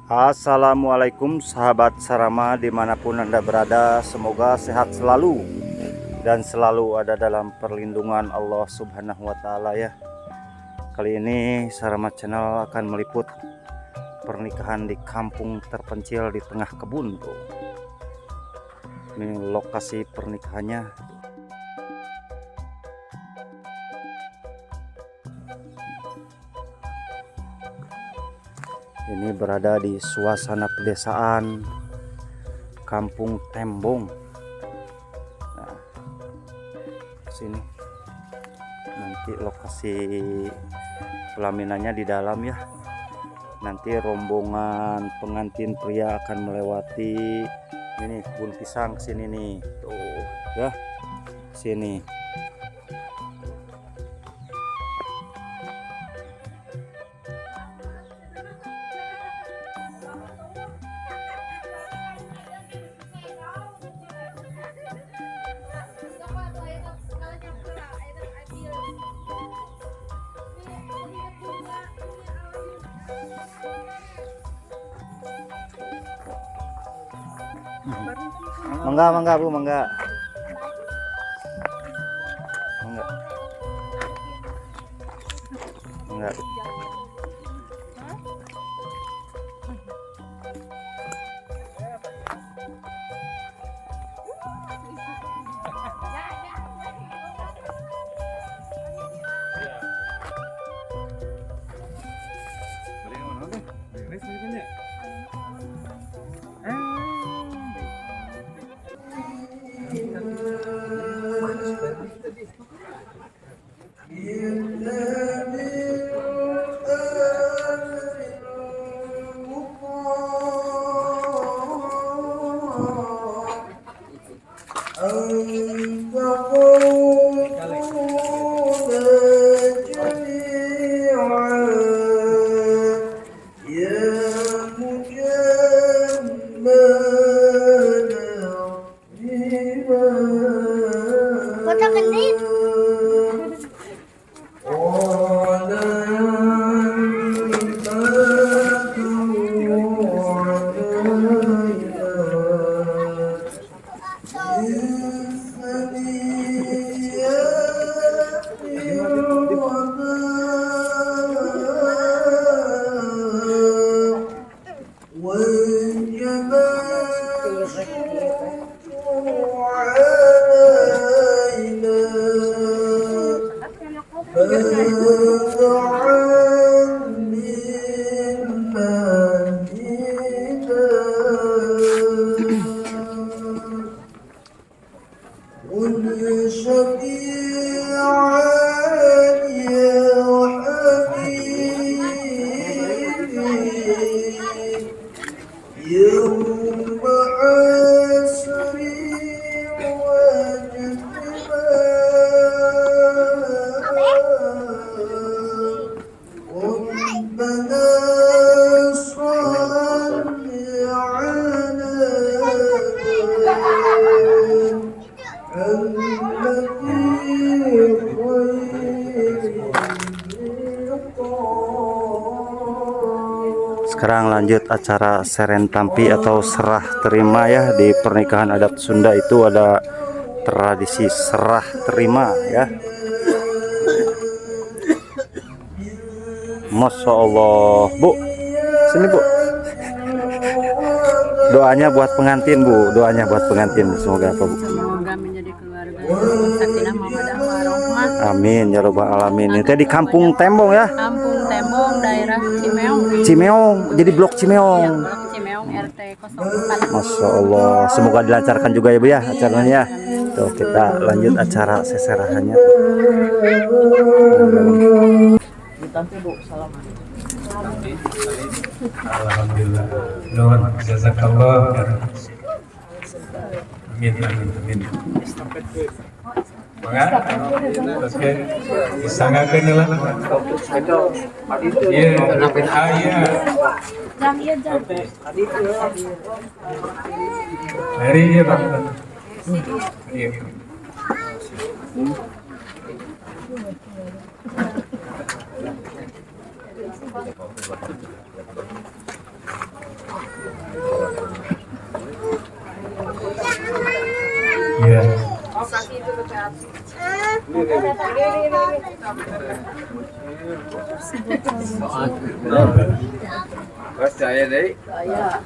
Assalamualaikum sahabat Sarama dimanapun Anda berada, semoga sehat selalu dan selalu ada dalam perlindungan Allah Subhanahu wa Ta'ala ya. Kali ini Sarama Channel akan meliput pernikahan di kampung terpencil di tengah kebun tuh. Ini lokasi pernikahannya. Ini berada di suasana pedesaan Kampung Tembong. Nah, sini nanti lokasi pelaminannya di dalam ya. Nanti rombongan pengantin pria akan melewati ini kebun pisang sini nih, tuh ya, sini. Mangga Bu, mangga. Sekarang lanjut acara serentampi atau serah terima ya. Di pernikahan adat Sunda itu ada tradisi serah terima ya. Masya Allah Bu, sini Bu, doanya buat pengantin Bu, doanya buat pengantin, semoga apa Bu? Semoga menjadi keluarga sakinah mawaddah warahmah. Amin ya robbal alamin. Itu di Kampung Tembong ya. Kampung Tembong, daerah Cimeong. Cimeong, jadi blok Cimeong. Ya, blok Cimeong RT 04. Masya Allah, semoga dilancarkan juga ya Bu ya acaranya. Tuh kita lanjut acara seserahannya. Alhamdulillah. Nuhun jazakallah. Amin amin amin. Mangga. Oke. Disangakeun lah. Iya, aya. Hari ya Bang. Iya.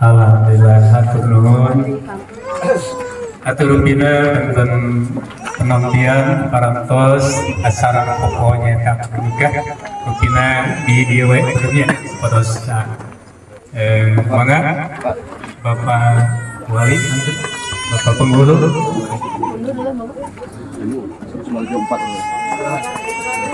Alhamdulillah, hatur nuhun. Hatur pina enten penantian parantos acara pokoknya tak nikah rupina di dia we kerja pados mangga Bapak Wali nanti Bapak Penggulu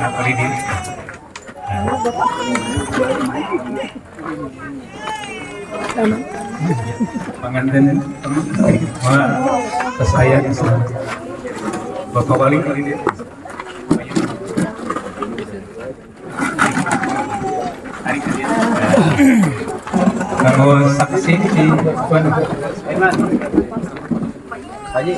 apa ini pengantin saya Bapak Wali kali ini kalau saksi di Haji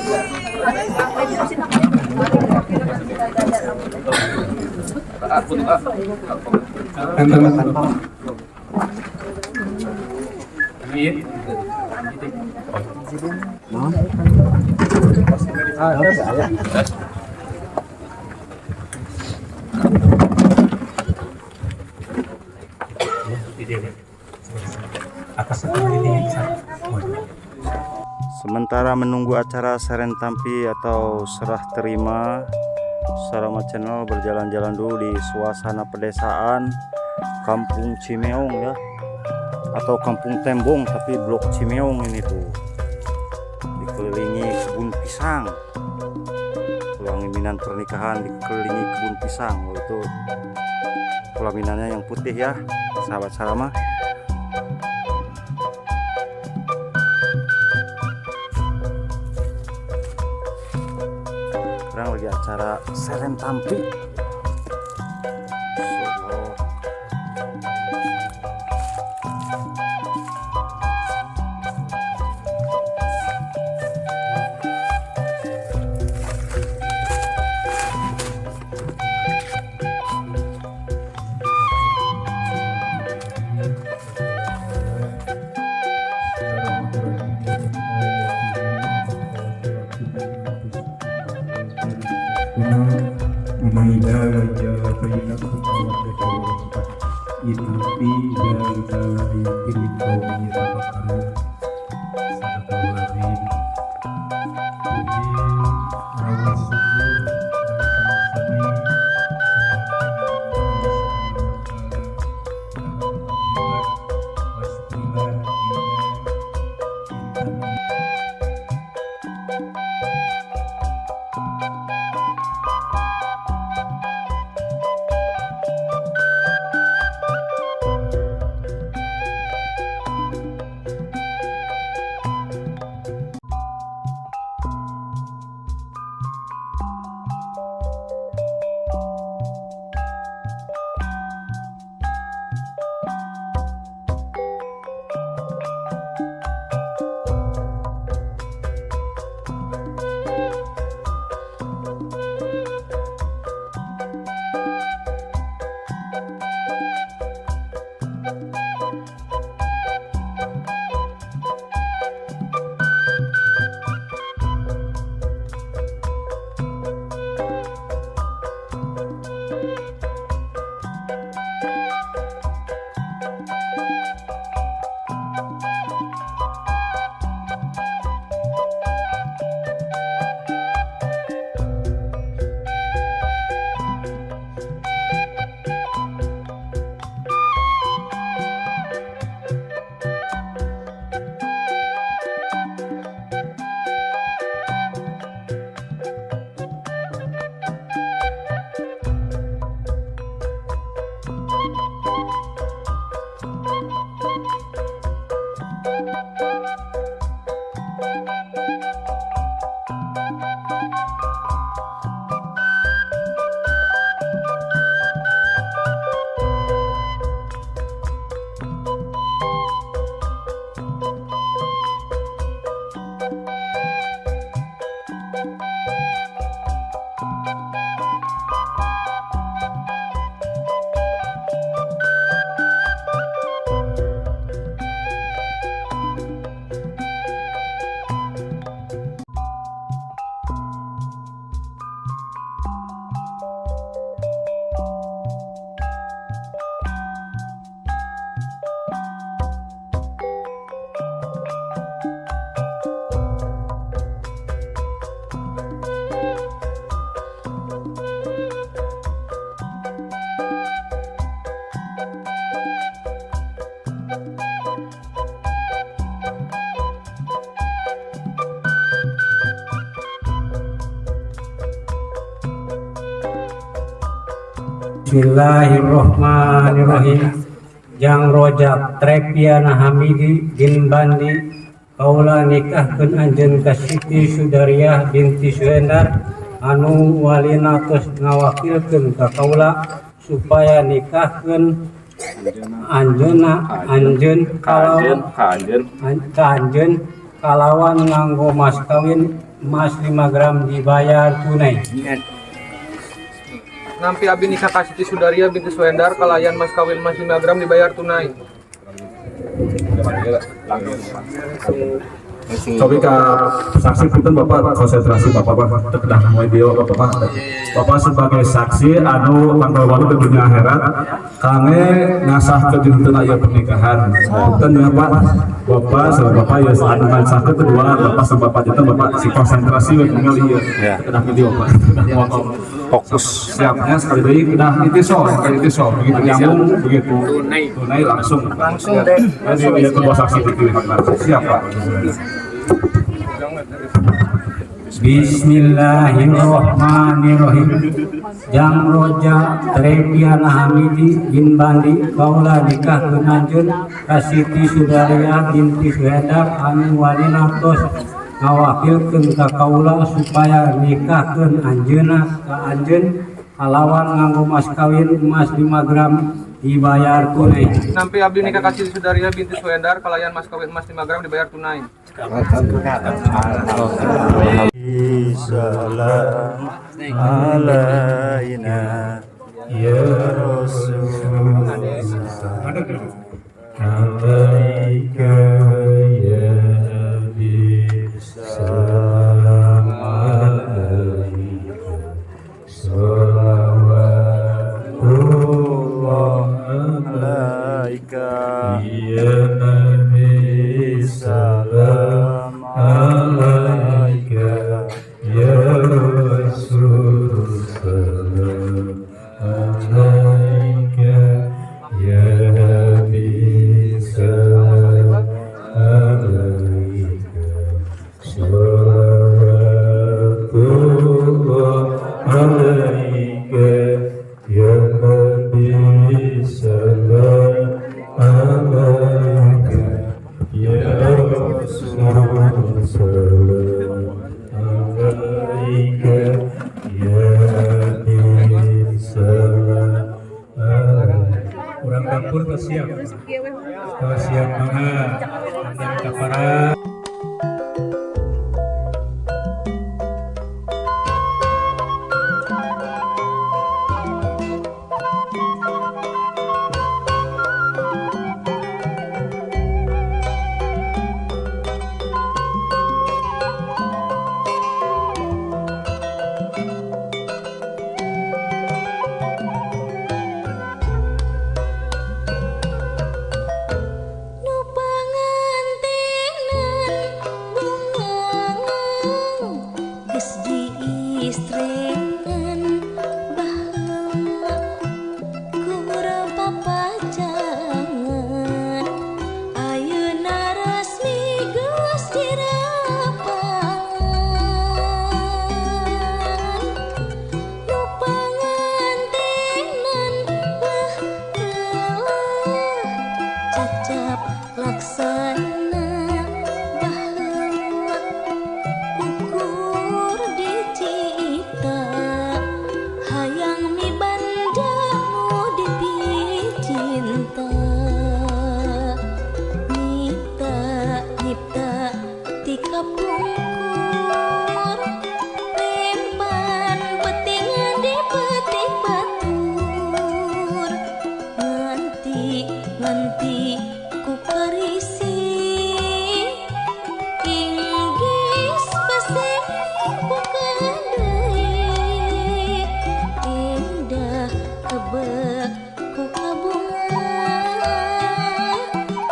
Sementara menunggu acara Seren Tampi atau serah terima, Sarama Channel berjalan-jalan dulu di suasana pedesaan Kampung Cimeong ya, atau Kampung Tembong tapi Blok Cimeong ini tuh, dikelilingi kebun pisang. Pelaminan pernikahan dikelilingi kebun pisang, itu pelaminannya yang putih ya, sahabat Sarama. Sekarang lagi acara Seren Tampi. Bismillahirrahmanirrahim. Jang Rojak Trepiana Hamidi bin Bandi kaula nikahkeun anjeun ka Siti Sudariah binti Suhendar anu walinatos ngawakilkeun ka kaula supaya nikahkeun anjeun kalawan nganggo mas kawin emas 5 gram dibayar tunai. Nampi abdi nikah ka Siti Sudaria binti Suhendar kalayan mas kawin emas 5 gram dibayar tunai. Cobi ka saksi punten Bapak konsentrasi Bapak tekedah moe dia Bapak sebagai saksi anu tanggal walu ke dunia akhirat kange ngasah ke dinten aya pernikahan. Punten ya Pak. Bapak sama Bapak ya anu ngasah ke kedua Bapak sama Bapak janten Bapak si konsentrasi we tinggal ieu. Tekedah video Pak. Fokus. Siapnya sekali deui kedah itiso begitu nyambung begitu tunai langsung deh. Jadi ya kedua saksi dipilih siap Pak. Bismillahirrahmanirrahim. Jang Roja Trepiana Hamidi bin Bandi kaula nikahkeun anjeun ka Siti Sudariah binti Suhendar anu walinatos ngawakilkeun ka kaula supaya nikahkeun anjeunna ka anjeun kalawan nganggo mas kawin emas 5 gram dibayar tunai. Nampi abdi nikah ka Siti Sudaria binti Suhendar kalayan mas kawin emas 5 gram dibayar tunai. Salam alaina ya Rasulullah alaika ya Nabi salam alaika salawatullah alaika ya Nabi salam alaika ya Rasul salam alaika ya Nabi salam alaika salawatullah alaika ya Nabi salam alaika ya Rasul salam alaika ya Nabi salam. Kurang dapur siap. Siap banget. Dan kaparan.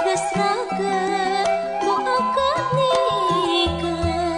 Geus raget ku akad nikah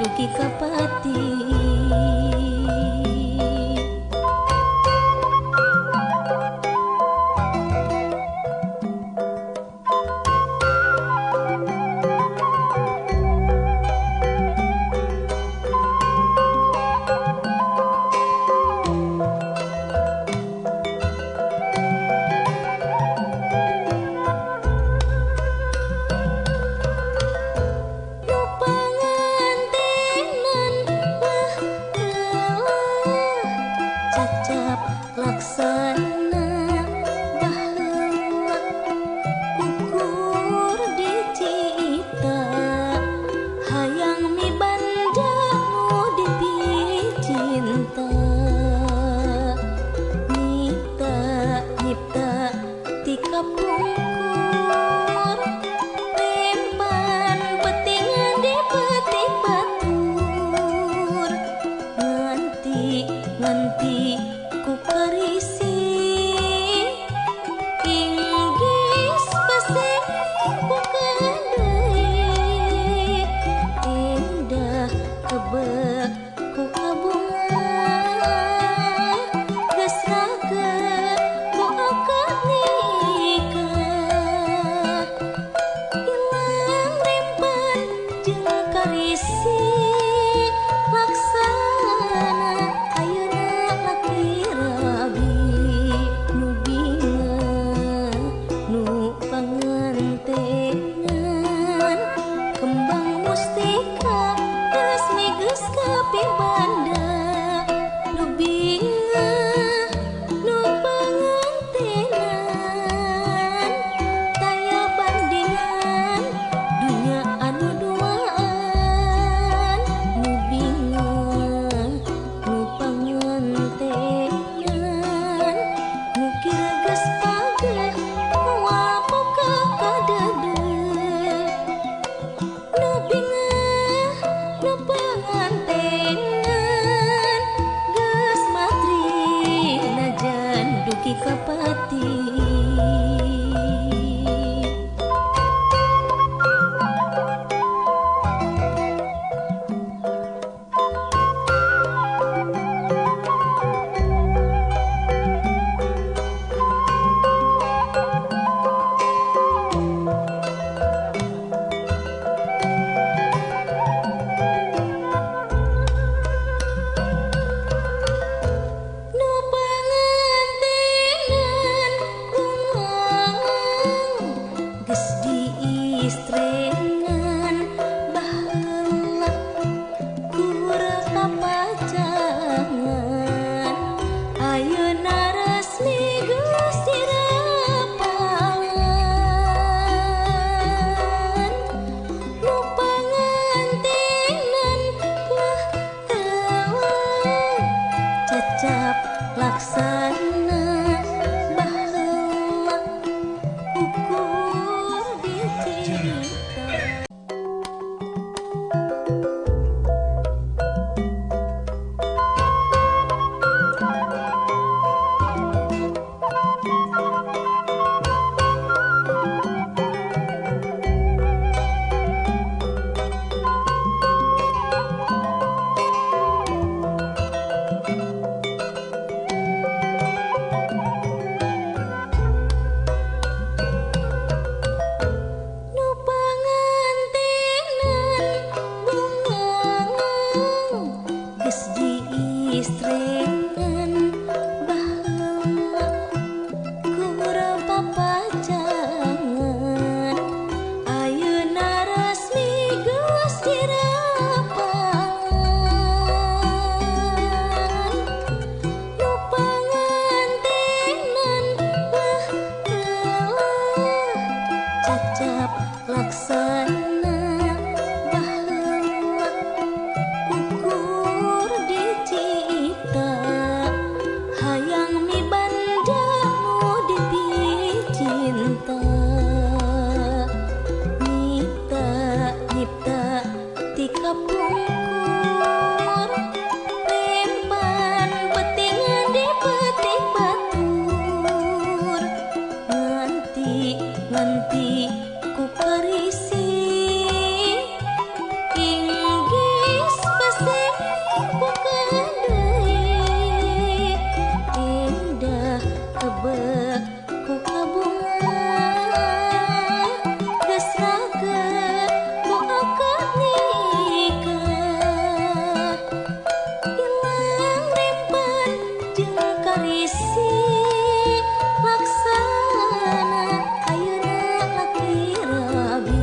dugi kapati. Cacap laksana baheula ukur dicita hayang mibanda nu dipicinta nyipta ti kapungkur rempan betingan di petik batur nganti ku karisi inggis pasir bukan deui indah kebek ku kabunga geus raget ku akad nikah ilang rempan jeung karisi laksana ayeuna laki rabi nu bingung nu pangantengan kembang mustika resmi geus kapibanda nu bingung nu pangantengan taya bandingan dunya anu duaan nu bingung nu pangantengan ngukir geus pageh moal boga kadeudeut nu bingung nu pangantengan geus matri najan dugi kapati. Nu pangantengan tebek ku kabungan geus raget ku akad nikah ilang rempan jeung karisi laksana ayeuna laki rabi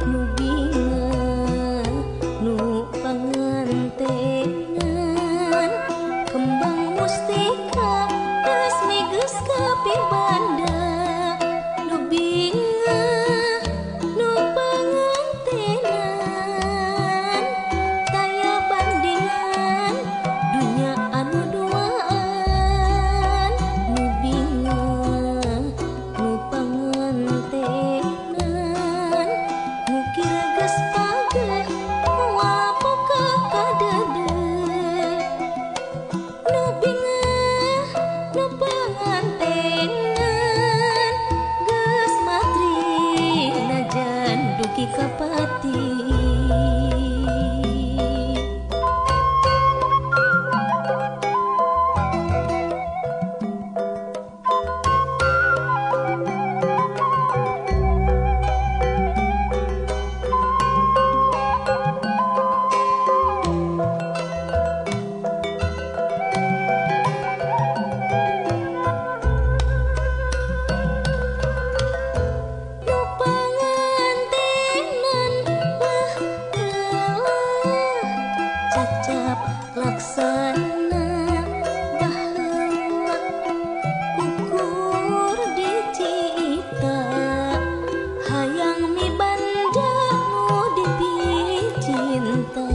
nu bingung nu pangantengan kembang mustika resmi geus kapibanda nu bingung nu pangantenan taya bandingan dunya anu duaan nu bingung nu pangantenan ngukir geus page moal boga kadeudeuk nu bingung nu pangantenan geus matri najan dugi ka pati. Nu pangantenan cacap laksana baheula ukur dicipta hayang mibanda nu dipicinta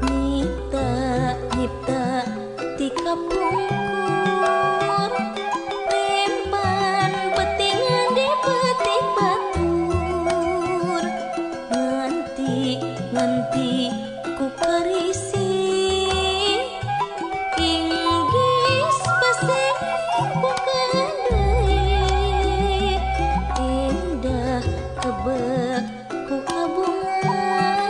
nyipta ti kapungkur rempan petingan di petik batur nganti ku karisi inggis pasir bukan deui indah tebek ku kabungan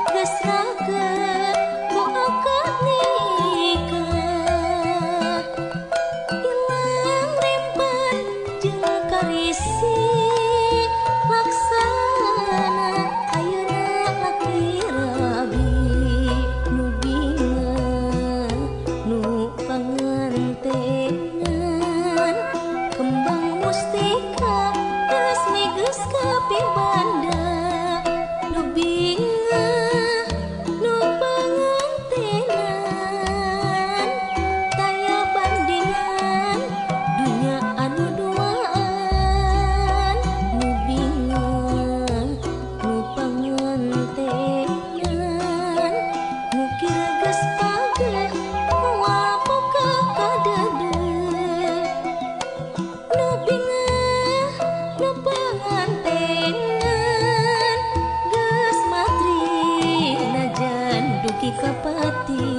geus raget ku akad nikah ilang rempan jeung karisi laksana ayeuna laki rabi nu bingung nu pangantengan kembang mustika resmi geus kapibanda nu bingung nu pangantenan taya bandingan dunya anu duaan nu bingung nu pangantenan ngukir geus page moal boga kadeudeuk nu bingung nu pangantenan geus matri najan dugi ka pati.